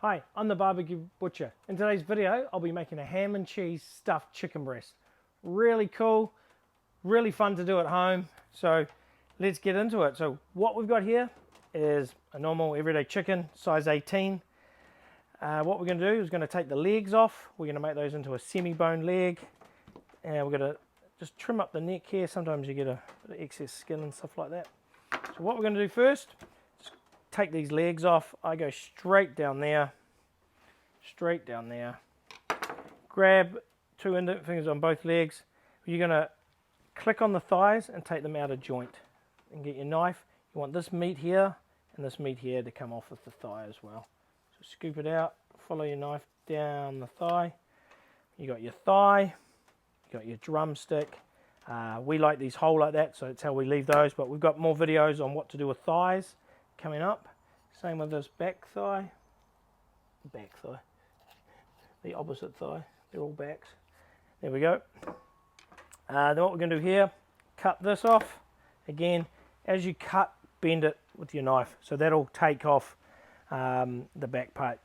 Hi, I'm the BBQ Butcher. In today's video, I'll be making a ham and cheese stuffed chicken breast. Really cool, really fun to do at home. So let's get into it. So what we've got here is a normal everyday chicken, size 18. What we're going to do is going to take the legs off. We're going to make those into a semi-bone leg. And we're going to just trim up the neck here. Sometimes you get a bit of excess skin and stuff like that. So what we're going to do first, take these legs off. I go straight down there, grab two index fingers on both legs. You're going to click on the thighs and take them out of joint and get your knife. You want this meat here and this meat here to come off with the thigh as well. So scoop it out, follow your knife down the thigh. You got your thigh, you got your drumstick. We like these whole like that, so that's how we leave those, but we've got more videos on what to do with thighs coming up. Same with this back thigh, the opposite thigh, they're all backs. There we go. Then what we're going to do here, cut this off. Again, as you cut, bend it with your knife, so that'll take off the back part.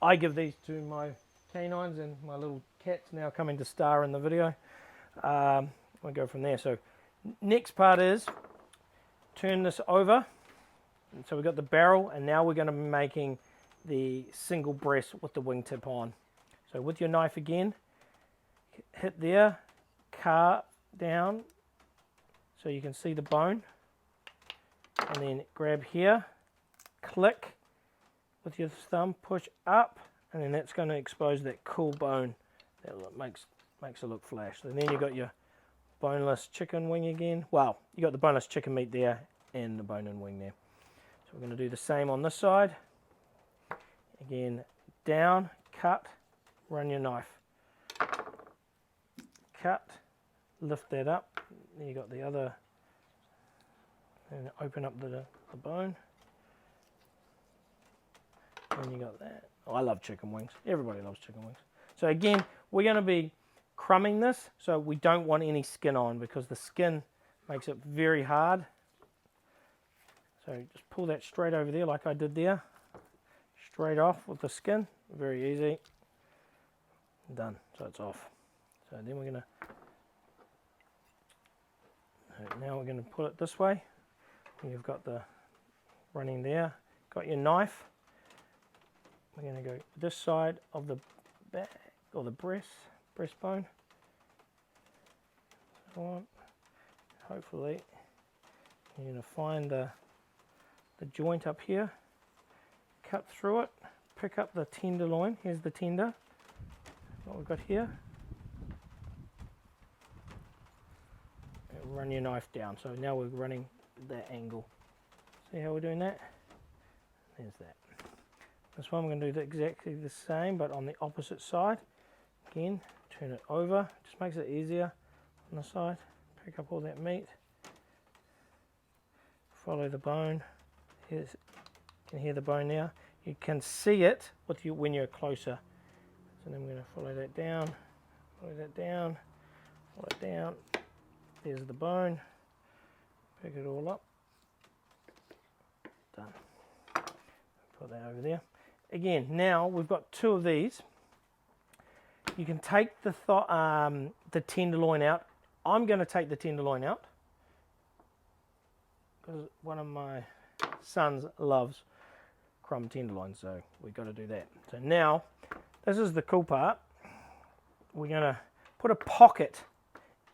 I give these to my canines, and my little cat's now coming to star in the video. We'll go from there. So next part is turn this over. And so we've got the barrel, and now we're going to be making the single breast with the wingtip on. So with your knife again, hit there, carve down so you can see the bone, and then grab here, click with your thumb, push up, and then that's going to expose that cool bone that makes it look flash. And then you've got your boneless chicken wing again. Well, you got the boneless chicken meat there and the bone and wing there. So we're going to do the same on this side. Again, down, cut, run your knife. Cut, lift that up. Then you got the other, and open up the bone. And you got that. Oh, I love chicken wings. Everybody loves chicken wings. So again, we're going to be crumbing this, so we don't want any skin on because the skin makes it very hard. So just pull that straight over there like I did there. Straight off with the skin. Very easy. Done. So it's off. So then we're going to... Now we're going to put it this way. You've got the running there. Got your knife. We're going to go this side of the back, or the breastbone. So hopefully you're going to find the joint up here, cut through it, pick up the tenderloin. Here's the tender, what we've got here, and run your knife down. So now we're running that angle. See how we're doing that? There's that. This one we're going to do exactly the same, but on the opposite side. Again, turn it over, just makes it easier on the side. Pick up all that meat, follow the bone. You can hear the bone now. You can see it with you when you're closer. So then we're going to follow that down, follow that down, follow it down. There's the bone. Pick it all up. Done. Put that over there. Again, now we've got two of these. You can take the tenderloin out. I'm going to take the tenderloin out because one of my sons loves crumb tenderloin, so we've got to do that. So now, this is the cool part. We're going to put a pocket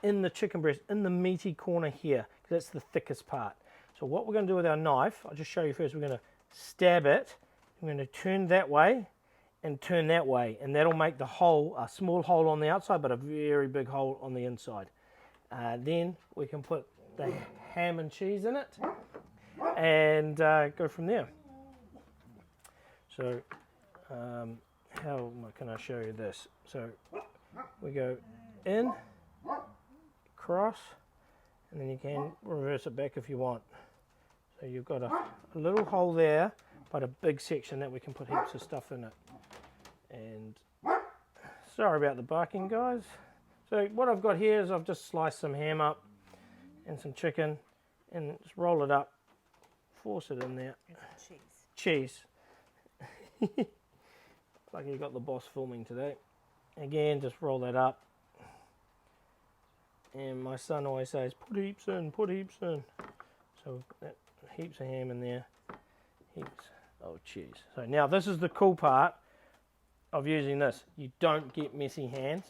in the chicken breast, in the meaty corner here, because that's the thickest part. So what we're going to do with our knife, I'll just show you first. We're going to stab it. We're going to turn that way and turn that way, and that'll make the hole, a small hole on the outside, but a very big hole on the inside. Then we can put the ham and cheese in it, and go from there. So how can I show you this? So we go in, cross, and then you can reverse it back if you want. So you've got a little hole there, but a big section that we can put heaps of stuff in it. And sorry about the barking, guys. So what I've got here is I've just sliced some ham up and some chicken and just roll it up, force it in there. Cheese. Cheese. like you got the boss filming today. Again, just roll that up. And my son always says, put heaps in, put heaps in. So we've got that, heaps of ham in there, heaps of cheese. So now this is the cool part of using this. You don't get messy hands.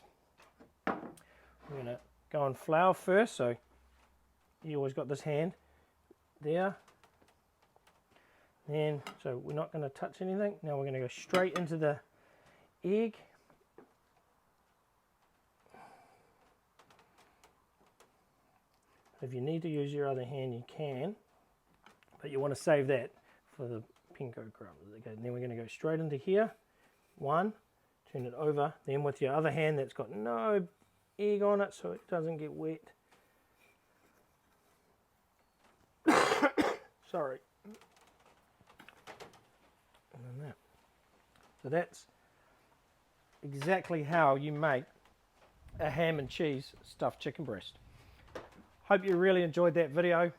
We're going to go on flour first, so you always got this hand there. Then, so we're not going to touch anything. Now we're going to go straight into the egg. If you need to use your other hand, you can, but you want to save that for the pinko crumbs. Okay, and then we're going to go straight into here. One, turn it over. Then with your other hand that's got no egg on it, so it doesn't get wet. Sorry. And then that. So that's exactly how you make a ham and cheese stuffed chicken breast. Hope you really enjoyed that video.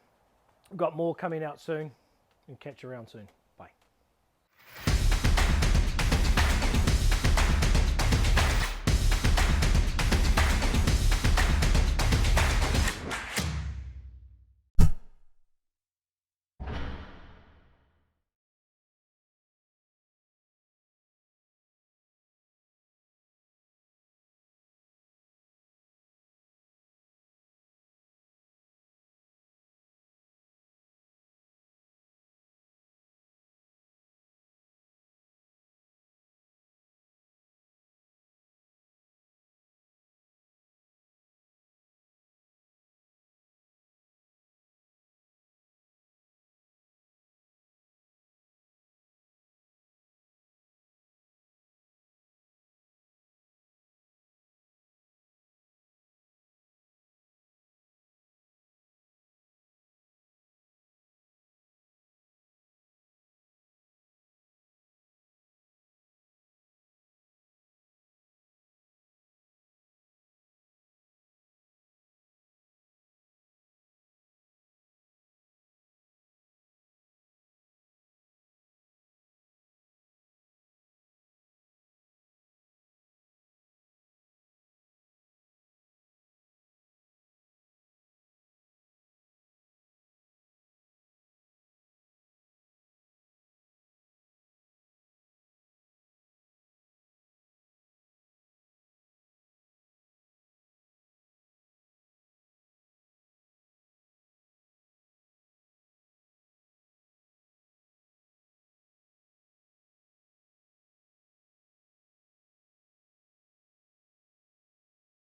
I've got more coming out soon, and catch you around soon.